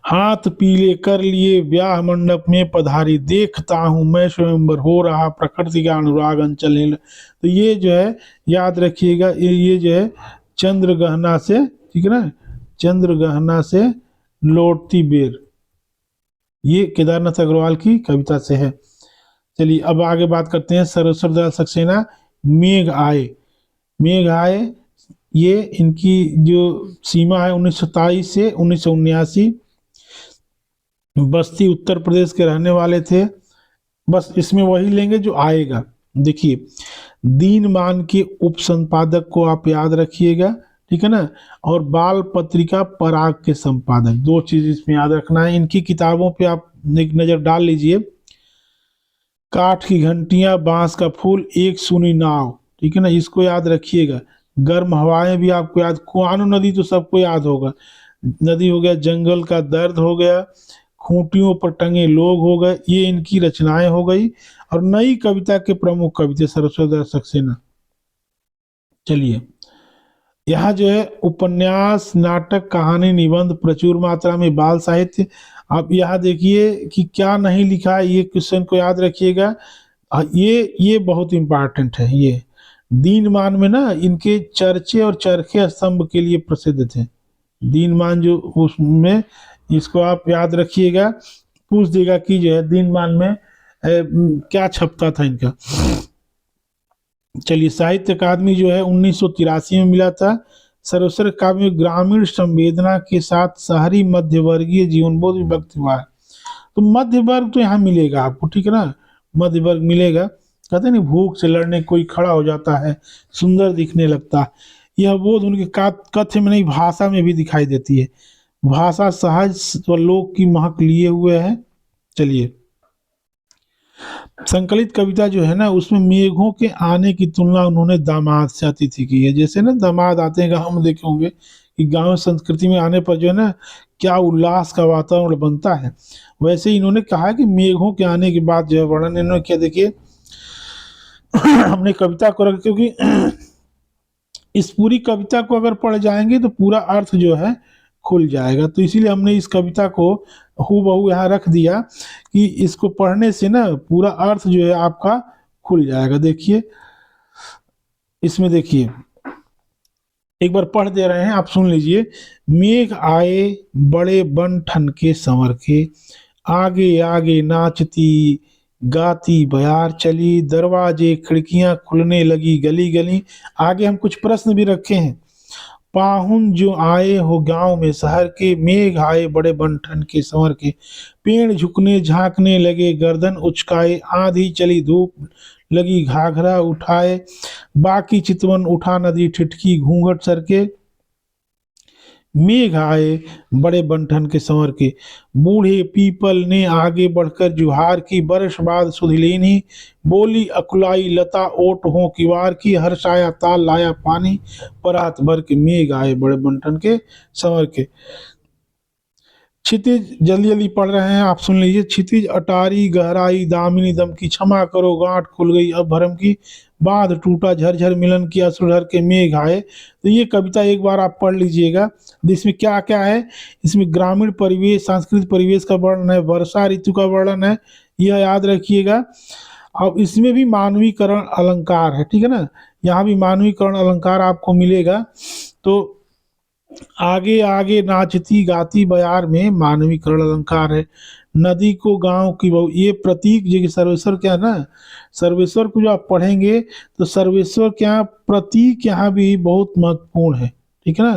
Speaker 1: हाथ पीले कर लिए ब्याह मंडप में पधारी, देखता हूं मैं स्वयंवर हो रहा प्रकृति का अनुराग अंचल हिल। तो ये जो है याद रखिएगा, ये जो है चंद्र गहना से, ठीक है ना, चंद्र गहना से लौटती बेर, ये केदारनाथ अग्रवाल की कविता से है। चलिए अब आगे बात करते हैं सर्वेश्वर दयाल सक्सेना, मेघ आए। मेघ आए, ये इनकी जो सीमा है 1927 से 1979, बस्ती उत्तर प्रदेश के रहने वाले थे। बस इसमें वही लेंगे जो आएगा। देखिए, दीनमान के उप संपादक को आप याद रखिएगा, ठीक है ना, और बाल पत्रिका पराग के संपादक, दो चीज इसमें याद रखना है। इनकी किताबों पे आप एक नजर डाल लीजिए। काठ की घंटियां, बांस का फूल, एक सुनी नाव, ठीक है ना, इसको याद रखिएगा। गर्म हवाएं भी आपको याद, कुआनो नदी तो सबको याद होगा, नदी हो गया, जंगल का दर्द हो गया, खूंटियों पर टंगे लोग हो गए, ये इनकी रचनाएं हो गई। और नई कविता के प्रमुख कवि थे सर्वेश्वर दयाल सक्सेना। चलिए, यहाँ जो है उपन्यास, नाटक, कहानी, निबंध, प्रचुर मात्रा में बाल साहित्य। आप यहाँ देखिए कि क्या नहीं लिखा है, ये क्वेश्चन को याद रखिएगा। ये बहुत इंपॉर्टेंट है। ये दीनमान में ना इनके चर्चे और चरखे स्तंभ के लिए प्रसिद्ध थे। दीनमान जो उसमें, इसको आप याद रखिएगा, पूछ देगा कि जो है दीनमान में क्या छपता था इनका। चलिए, साहित्य अकादमी जो है 1983 में मिला था। सर्वेश्वर काव्य में ग्रामीण संवेदना के साथ शहरी मध्यवर्गीय जीवनबोध विभक्त हुआ है। तो मध्य वर्ग तो यहाँ मिलेगा आपको, ठीक है ना, मध्य वर्ग मिलेगा। कहते नहीं, भूख से लड़ने कोई खड़ा हो जाता है, सुंदर दिखने लगता है, यह बोध उनके कथ्य में नहीं, भाषा में भी दिखाई देती है। भाषा सहज व लोक की महक लिए हुए है। चलिए, संकलित कविता जो है ना, उसमें मेघों के आने की तुलना उन्होंने दामाद से अतिथि की है। जैसे ना दामाद आते हैं गाँव में, देखे होंगे कि गांव संस्कृति में आने पर जो है ना क्या उल्लास का वातावरण बनता है, वैसे ही इन्होंने कहा कि मेघों के आने के बाद जो है वर्णन इन्होंने किया। देखिए हमने कविता को रख, क्योंकि इस पूरी कविता को अगर पढ़ जाएंगे तो पूरा अर्थ जो है खुल जाएगा, तो इसीलिए हमने इस कविता को हूबहू यहाँ रख दिया कि इसको पढ़ने से ना पूरा अर्थ जो है आपका खुल जाएगा। देखिए, इसमें देखिए, एक बार पढ़ दे रहे हैं, आप सुन लीजिए। मेघ आए बड़े बन ठन के संवर के, आगे आगे नाचती गाती बयार चली, दरवाजे खिड़कियां खुलने लगी गली गली। आगे हम कुछ प्रश्न भी रखे हैं। पाहुन जो आए हो गांव में शहर के, मेघ आए बड़े बंठन के संवर के, पेड़ झुकने झांकने लगे गर्दन उचकाए, आंधी चली धूप लगी घाघरा उठाए, बाकी चितवन उठा नदी ठिठकी घूंघट सर के, मेघ आए बड़े बंठन के संवर के, बूढ़े पीपल ने आगे बढ़कर जुहार की, बरस बाद सुधिलेनी बोली अकुलाई लता ओट हो किवार की, हर्षाया ताल लाया पानी परात भर के, मेघ आए बड़े बंठन के संवर के। क्षितिज, जल्दी जल्दी पढ़ रहे हैं, आप सुन लीजिए। क्षितिज अटारी गहराई दामिनी दम की, क्षमा करो गांठ खुल गई अब भरम की, बांध टूटा झरझर मिलन की, असुरहर के मेघ आए। तो ये कविता एक बार आप पढ़ लीजिएगा। इसमें क्या क्या है, इसमें ग्रामीण परिवेश, सांस्कृतिक परिवेश का वर्णन है, वर्षा ऋतु का वर्णन है, यह याद रखिएगा। अब इसमें भी मानवीकरण अलंकार है, ठीक है ना, यहाँ भी मानवीकरण अलंकार आपको मिलेगा। तो आगे आगे नाचती गाती बयार में मानवीकरण अलंकार है। नदी को गांव की बहू, ये प्रतीक जो सर्वेश्वर क्या है ना, सर्वेश्वर को जो आप पढ़ेंगे तो सर्वेश्वर क्या प्रतीक यहाँ भी बहुत महत्वपूर्ण है, ठीक है ना,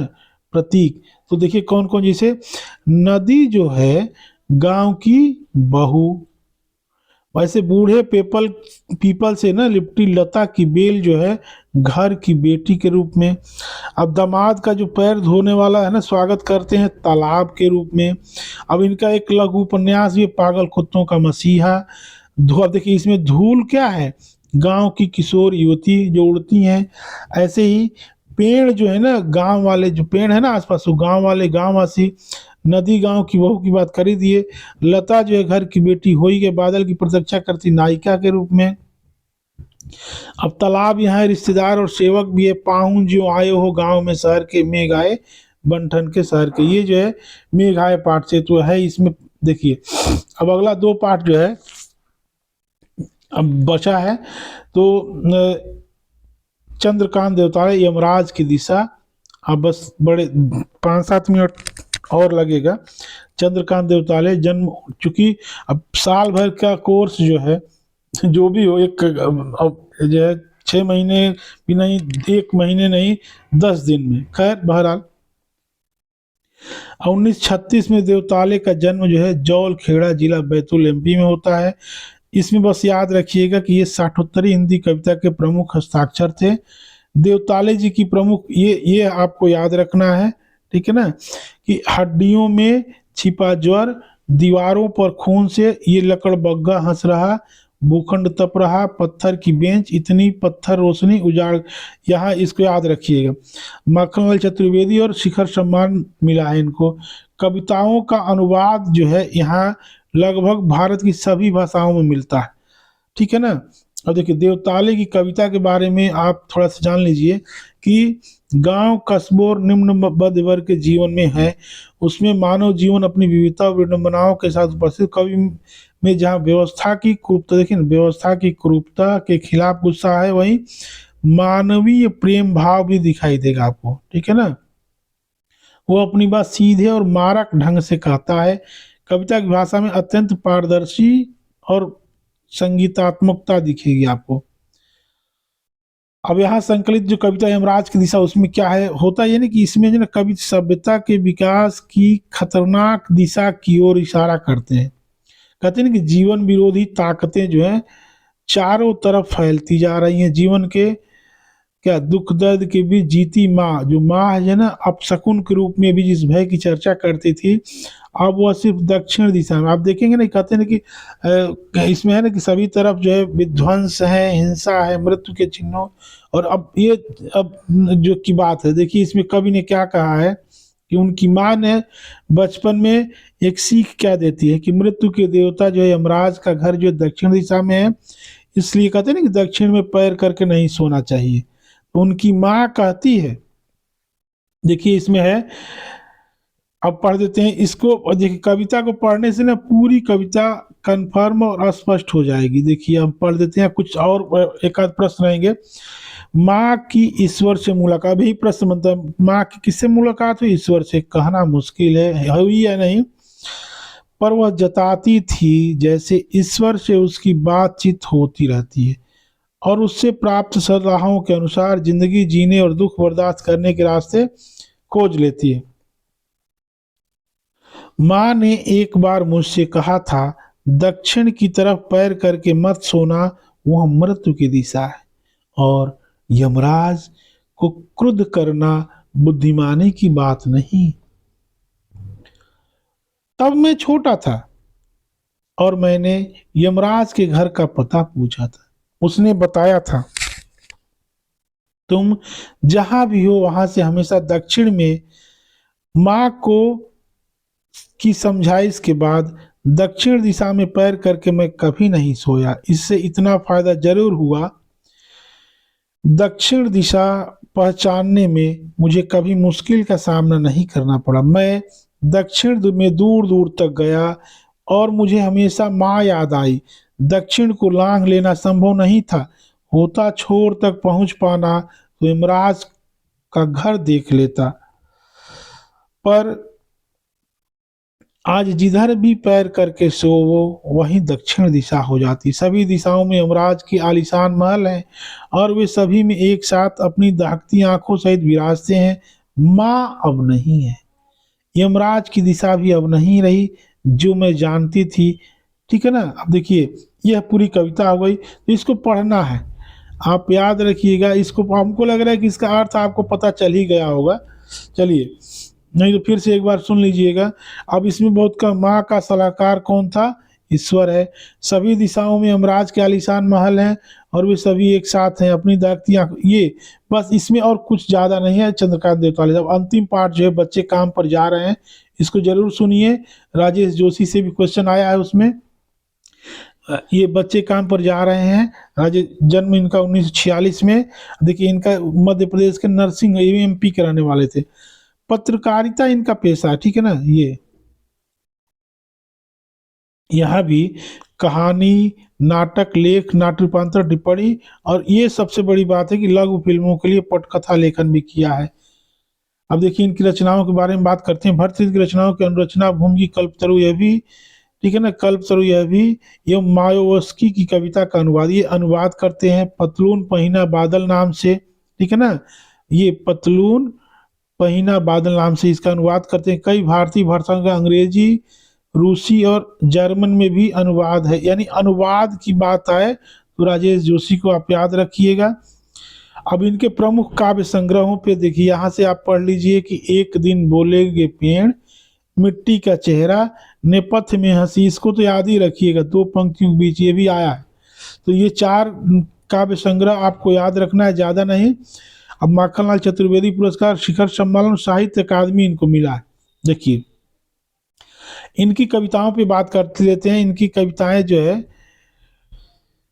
Speaker 1: प्रतीक। तो देखिए कौन कौन, जैसे नदी जो है गांव की बहू, वैसे बूढ़े पीपल से ना लिपटी लता की बेल जो है घर की बेटी के रूप में। अब दामाद का जो पैर धोने वाला है ना, स्वागत करते हैं तालाब के रूप में। अब इनका एक लघु उपन्यास भी, पागल कुत्तों का मसीहा। अब देखिए इसमें धूल क्या है, गांव की किशोर युवती जो उड़ती हैं। ऐसे ही पेड़ जो है ना, गांव वाले जो पेड़ है ना आसपास, वो गांव वाले गांववासी। नदी गांव की बहू की बात कर ही दिए। लता जो है घर की बेटी, होई के बादल की प्रतीक्षा करती नायिका के रूप में। अब तालाब यहाँ है, रिश्तेदार और सेवक भी है, पाहुन जो आए हो गांव में शहर के, मेघ आए बन के शहर के। ये जो है मेघ आए पाठ से तो है इसमें। देखिए अब अगला दो पाठ जो है अब बचा है, तो चंद्रकांत देवतालय यमराज की दिशा। अब बस बड़े 5-7 मिनट और लगेगा। चंद्रकांत देवतालय जन्म, चूंकि अब साल भर का कोर्स जो है, जो भी हो, एक अब जो है 6 महीने भी नहीं, 1 महीने नहीं, 10 दिन में। खैर बहरहाल 1936 में देवताले का जन्म जो है जौल खेड़ा जिला बैतूल एमपी में होता है। इसमें बस याद रखिएगा कि ये साठोत्तरी हिंदी कविता के प्रमुख हस्ताक्षर थे। देवताले जी की प्रमुख, ये आपको याद रखना है, ठीक है ना, कि हड्डियों में छिपा ज्वर, दीवारों पर खून से ये लकड़बग्गा हंस रहा, भूखंड तप रहा, पत्थर की बेंच, इतनी पत्थर रोशनी उजाड़। यहाँ इसको याद रखिएगा। मक्खनलाल चतुर्वेदी और शिखर सम्मान मिला है इनको। कविताओं का अनुवाद जो है यहाँ लगभग भारत की सभी भाषाओं में मिलता है, ठीक है ना। अब देखिए देवताले की कविता के बारे में आप थोड़ा सा जान लीजिए कि गांव, कस्बों और निम्न मध्य वर्ग के जीवन में है, उसमें मानव जीवन अपनी विविधता और विडंबनाओं के साथ उपस्थित। कवि में जहाँ व्यवस्था की कुरूपता, देखिए ना, व्यवस्था की कुरूपता के खिलाफ गुस्सा है, वहीं मानवीय प्रेम भाव भी दिखाई देगा आपको, ठीक है ना। वो अपनी बात सीधे और मारक ढंग से कहता है। कविता की भाषा में अत्यंत पारदर्शी और संगीतात्मकता दिखेगी आपको। अब यहाँ संकलित जो कविता यमराज की दिशा, उसमें क्या है, होता ये ना कि इसमें जो ना कवि सभ्यता के विकास की खतरनाक दिशा की ओर इशारा करते हैं। कहते हैं ना कि जीवन विरोधी ताकतें जो है चारों तरफ फैलती जा रही हैं। जीवन के क्या दुख दर्द के बीच जीती माँ, जो माँ है ना, अपशकुन के रूप में भी जिस भय की चर्चा करती थी, अब वह सिर्फ दक्षिण दिशा में। आप देखेंगे ना, कहते हैं ना कि इसमें है ना कि सभी तरफ जो है विध्वंस है, हिंसा है, मृत्यु के चिन्हों। और अब जो की बात है, देखिए इसमें कवि ने क्या कहा है कि उनकी माँ ने बचपन में एक सीख क्या देती है कि मृत्यु के देवता जो है यमराज का घर जो दक्षिण दिशा में है, इसलिए कहते हैं ना कि दक्षिण में पैर करके नहीं सोना चाहिए। तो उनकी माँ कहती है, देखिए इसमें है, अब पढ़ देते हैं इसको। और देखिए कविता को पढ़ने से ना पूरी कविता कंफर्म और स्पष्ट हो जाएगी। देखिए हम पढ़ देते हैं, कुछ और एक आध प्रश्न रहेंगे। माँ की ईश्वर से मुलाकात, भी प्रश्न बनता है, माँ की किससे मुलाकात हुई? ईश्वर से। कहना मुश्किल है हुई या नहीं, पर वह जताती थी जैसे ईश्वर से उसकी बातचीत होती रहती है और उससे प्राप्त सलाहों के अनुसार जिंदगी जीने और दुख बर्दाश्त करने के रास्ते खोज लेती है। माँ ने एक बार मुझसे कहा था, दक्षिण की तरफ पैर करके मत सोना, वह मृत्यु की दिशा है और यमराज को क्रुद्ध करना बुद्धिमानी की बात नहीं। तब मैं छोटा था और मैंने यमराज के घर का पता पूछा था। उसने बताया था, तुम जहां भी हो वहां से हमेशा दक्षिण में। माँ को की समझाइश के बाद दक्षिण दिशा में पैर करके मैं कभी नहीं सोया। इससे इतना फायदा जरूर हुआ, दक्षिण दिशा पहचानने में मुझे कभी मुश्किल का सामना नहीं करना पड़ा। मैं दक्षिण में दूर दूर तक गया और मुझे हमेशा माँ याद आई। दक्षिण को लांघ लेना संभव नहीं था, होता छोर तक पहुंच पाना तो इमराज का घर देख लेता, पर आज जिधर भी पैर करके सोवो वहीं दक्षिण दिशा हो जाती। सभी दिशाओं में यमराज की आलीशान महल है और वे सभी में एक साथ अपनी दहकती आंखों सहित विराजते हैं। माँ अब नहीं है, यमराज की दिशा भी अब नहीं रही जो मैं जानती थी, ठीक है ना। अब देखिए यह पूरी कविता हो गई, तो इसको पढ़ना है, आप याद रखिएगा इसको। हमको लग रहा है कि इसका अर्थ आपको पता चल ही गया होगा, चलिए नहीं तो फिर से एक बार सुन लीजिएगा। अब इसमें बहुत का माँ का सलाहकार कौन था? ईश्वर है। सभी दिशाओं में यमराज के आलीशान महल हैं और वे सभी एक साथ हैं अपनी दागती आंख, ये बस, इसमें और कुछ ज़्यादा नहीं है। चंद्रकांत देवताले। जब अंतिम पार्ट जो है बच्चे काम पर जा रहे हैं, इसको जरूर सुनिए। राजेश जोशी से भी क्वेश्चन आया है उसमें। ये बच्चे काम पर जा रहे हैं। राज्य जन्म इनका 1946 में। देखिए इनका मध्य प्रदेश के नरसिंह एमपी के रहने वाले थे। पत्रकारिता इनका पेशा है, ठीक है ना। ये यहाँ भी कहानी, नाटक, लेख, नाट्य रूपांतर, टिप्पणी, और ये सबसे बड़ी बात है कि लघु फिल्मों के लिए पटकथा लेखन भी किया है। अब देखिए इनकी रचनाओं के बारे में बात करते हैं। भरतमुनि की रचनाओं की अनुरचना भूमि की कल्पतरु, यह भी, ठीक है ना, कल्पतरु यह भी, ये मायोवस्की की कविता का अनुवाद, ये अनुवाद करते हैं पतलून पहिना बादल नाम से, ठीक है ना। ये पतलून पहिना बादल नाम से इसका अनुवाद करते हैं। कई भारतीय भाषाओं का अंग्रेजी, रूसी और जर्मन में भी अनुवाद है। यानी अनुवाद की बात आए तो राजेश जोशी को आप याद रखिएगा। अब इनके प्रमुख काव्य संग्रहों पे देखिए, यहाँ से आप पढ़ लीजिए कि एक दिन बोलेगे पेड़, मिट्टी का चेहरा, नेपथ्य में हंसी, इसको तो याद ही रखिएगा, दो पंक्तियों के बीच, ये भी आया है। तो ये 4 काव्य संग्रह आपको याद रखना है, ज़्यादा नहीं। अब माखनलाल चतुर्वेदी पुरस्कार, शिखर सम्मेलन, साहित्य अकादमी इनको मिला है। देखिए इनकी कविताओं पे बात करते लेते हैं। इनकी कविताएं जो है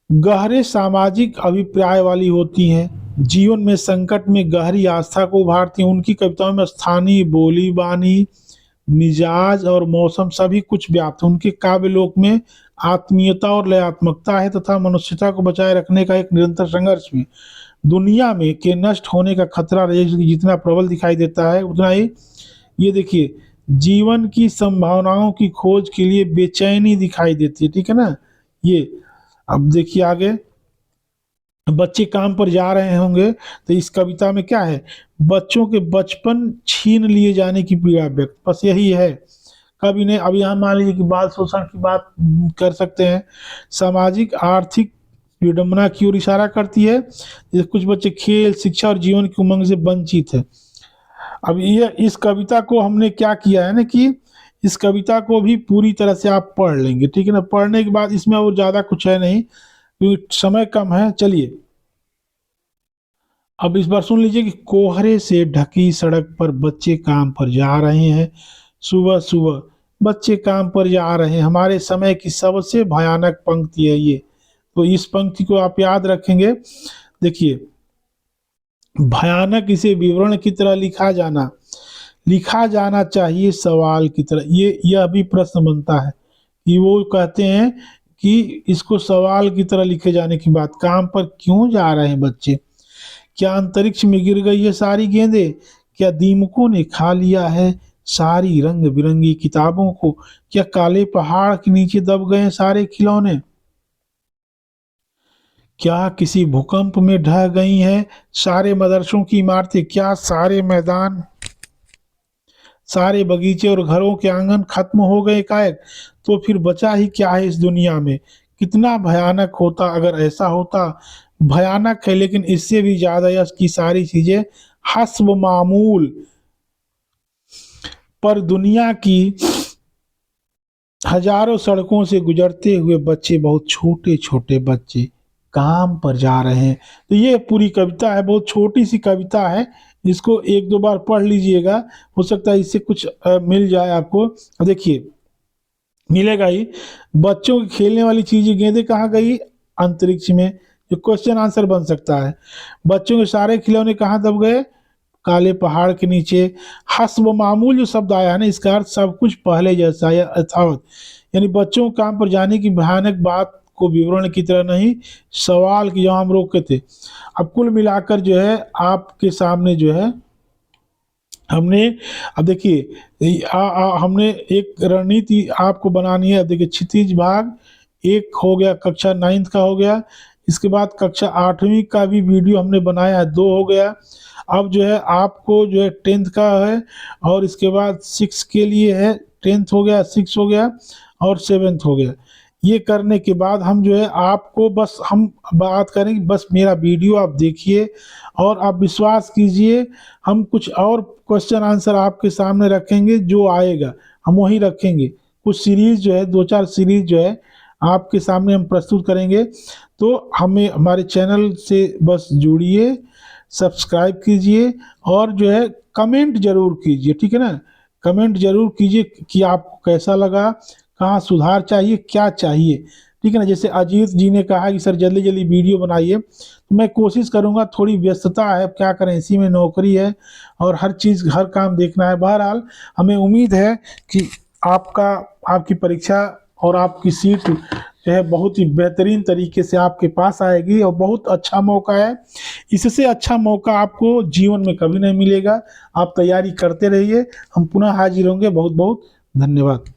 Speaker 1: गहरे सामाजिक अभिप्राय वाली होती हैं, जीवन में संकट में गहरी आस्था को उभारती हैं। उनकी कविताओं में स्थानीय बोली बानी, मिजाज और मौसम सभी कुछ व्याप्त है। उनके काव्य लोक में आत्मीयता और लयात्मकता है तथा मनुष्यता को बचाए रखने का एक निरंतर संघर्ष भी। दुनिया में के नष्ट होने का खतरा जितना प्रबल दिखाई देता है, उतना ही ये देखिए जीवन की संभावनाओं की खोज के लिए बेचैनी दिखाई देती है, ठीक है ना। ये अब देखिए आगे, बच्चे काम पर जा रहे होंगे तो इस कविता में क्या है, बच्चों के बचपन छीन लिए जाने की पीड़ा व्यक्त, बस यही है। कभी नहीं। अब यहाँ मान लीजिए कि बाल शोषण की बात कर सकते हैं, सामाजिक आर्थिक विडंबना की ओर इशारा करती है। जैसे कुछ बच्चे खेल, शिक्षा और जीवन की उमंग से वंचित है। अब ये इस कविता को हमने क्या किया है ना कि इस कविता को भी पूरी तरह से आप पढ़ लेंगे, ठीक है ना। पढ़ने के बाद इसमें और ज़्यादा कुछ है नहीं क्योंकि समय कम है। चलिए अब इस बार सुन लीजिए कि कोहरे से ढकी सड़क पर बच्चे काम पर जा रहे हैं। सुबह सुबह बच्चे काम पर जा रहे हैं, हमारे समय की सबसे भयानक पंक्ति है ये। तो इस पंक्ति को आप याद रखेंगे। देखिए भयानक इसे विवरण की तरह लिखा जाना चाहिए सवाल की तरह। ये यह भी प्रश्न बनता है कि वो कहते हैं कि इसको सवाल की तरह लिखे जाने की बात। काम पर क्यों जा रहे हैं बच्चे? क्या अंतरिक्ष में गिर गई है सारी गेंदें? क्या दीमकों ने खा लिया है सारी रंग बिरंगी किताबों को? क्या काले पहाड़ के नीचे दब गए सारे खिलौने? क्या किसी भूकंप में ढह गई हैं सारे मदरसों की इमारतें? क्या सारे मैदान, सारे बगीचे और घरों के आंगन खत्म हो गए एकाएक? तो फिर बचा ही क्या है इस दुनिया में? कितना भयानक होता अगर ऐसा होता। भयानक है लेकिन इससे भी ज्यादा यह की सारी चीजें हस्ब मामूल। पर दुनिया की हजारों सड़कों से गुजरते हुए बच्चे, बहुत छोटे छोटे बच्चे काम पर जा रहे हैं। तो ये पूरी कविता है, बहुत छोटी सी कविता है, इसको एक दो बार पढ़ लीजिएगा, हो सकता है इससे कुछ मिल जाए आपको। देखिए मिलेगा ही। बच्चों की खेलने वाली चीजें, गेंदें कहाँ गई? अंतरिक्ष में। जो क्वेश्चन आंसर बन सकता है। बच्चों के सारे खिलौने कहाँ दब गए? काले पहाड़ के नीचे। हस्ब मामूल जो शब्द आया है ना, इसका अर्थ सब कुछ पहले जैसा या यथावत। यानी बच्चों को काम पर जाने की भयानक बात को विवरण की तरह नहीं, सवाल की जहाँ हम रोके थे। अब कुल मिलाकर जो है आपके सामने जो है हमने, अब देखिए हमने एक रणनीति आपको बनानी है। अब देखिए क्षितिज भाग एक हो गया, कक्षा 9th का हो गया। इसके बाद कक्षा 8वीं का भी वीडियो हमने बनाया है, 2 हो गया। अब जो है आपको जो है 10th का है, और इसके बाद 6 के लिए है, 10th हो गया, 6 हो गया और 7th हो गया। ये करने के बाद हम जो है आपको बस हम बात करेंगे, बस मेरा वीडियो आप देखिए और आप विश्वास कीजिए, हम कुछ और क्वेश्चन आंसर आपके सामने रखेंगे, जो आएगा हम वही रखेंगे। कुछ सीरीज जो है, 2-4 सीरीज जो है आपके सामने हम प्रस्तुत करेंगे। तो हमें हमारे चैनल से बस जुड़िए, सब्सक्राइब कीजिए और जो है कमेंट जरूर कीजिए, ठीक है ना। कमेंट जरूर कीजिए कि आपको कैसा लगा, कहाँ सुधार चाहिए, क्या चाहिए। ठीक है ना। जैसे अजीत जी ने कहा कि सर जल्दी जल्दी वीडियो बनाइए, तो मैं कोशिश करूंगा, थोड़ी व्यस्तता है, अब क्या करें, इसी में नौकरी है और हर चीज़ हर काम देखना है। बहरहाल हमें उम्मीद है कि आपका आपकी परीक्षा और आपकी सीट जो है बहुत ही बेहतरीन तरीके से आपके पास आएगी और बहुत अच्छा मौका है। इससे अच्छा मौका आपको जीवन में कभी नहीं मिलेगा। आप तैयारी करते रहिए, हम पुनः हाजिर होंगे। बहुत बहुत धन्यवाद।